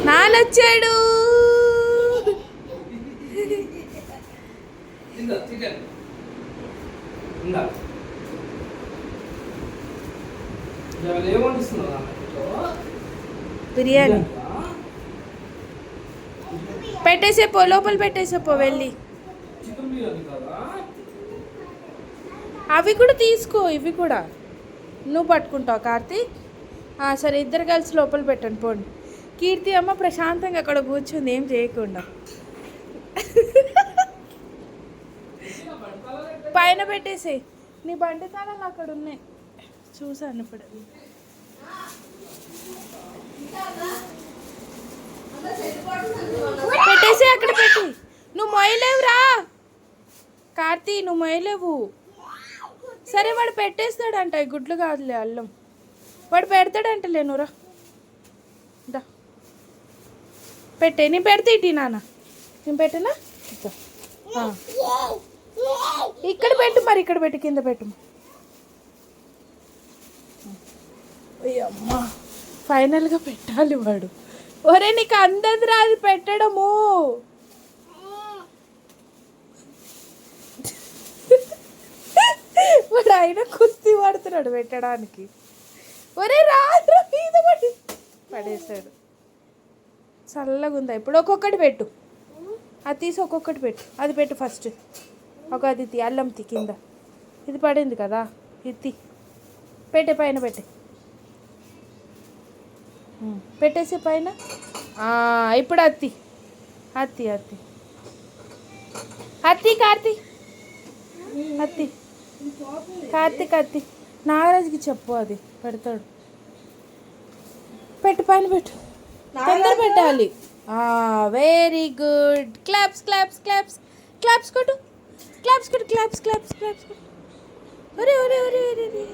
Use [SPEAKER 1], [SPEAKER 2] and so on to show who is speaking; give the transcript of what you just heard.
[SPEAKER 1] నానొచ్చాడు. బిర్యానీ పెట్టేసేపో, లోపల పెట్టేసేపో వెళ్ళి. అవి కూడా తీసుకో, ఇవి కూడా నువ్వు పట్టుకుంటావు కార్తీక్. సరే, ఇద్దరు కలిసి లోపల పెట్టండి పోండి. కీర్తి అమ్మ ప్రశాంతంగా అక్కడ కూర్చుంది ఏం చేయకుండా. పైన పెట్టేసే, నీ బండి తాళాలు అక్కడ ఉన్నాయి చూసాను ఇప్పుడు. పెట్టేసి అక్కడ పెట్టి. నువ్వు మొయ్యలేవురా కార్తీ, నువ్వు మొయ్యలేవు. సరే, వాడు పెట్టేస్తాడంట. ఈ గుడ్లు కాదులే అల్లం, వాడు పెడతాడంటలే. నువ్వురా పెట్టే. నేను పెడితే ఇటీ నాన్న, నేను పెట్టనా? ఇక్కడ పెట్టు మరి, ఇక్కడ పెట్టి కింద పెట్టు. అమ్మా, ఫైనల్గా పెట్టాలి వాడు. ఒరే నీకు అందది రాదు పెట్టడము. వాడు అయినా కుస్తీ పడుతున్నాడు పెట్టడానికి. ఒరే రాదు మీద పడి పడేసాడు. చల్లగా ఉందా ఇప్పుడు? ఒక్కొక్కటి పెట్టు, అది తీసి ఒక్కొక్కటి పెట్టు. అది పెట్టు ఫస్ట్. అది తీ, అల్లం తీ కింద. ఇది పడింది కదా, ఇది పెట్టే, పైన పెట్టే. పెట్టేసి పైన. ఇప్పుడు అత్తి అత్తి అత్తి అత్తి కార్తీక్, అత్తి కార్తీక్ అత్తి. నాగరాజుకి చెప్పు, అది పెడతాడు. పెట్టు, పైన పెట్టు, తొందర పెట్టాలి. Very good. Claps claps claps claps కొట్టు, క్లాప్స్ కొట్టు, క్లాప్స్ క్లాప్స్ క్లాప్స్ కొట్టు. ఒరే ఒరే ఒరే ఒరే.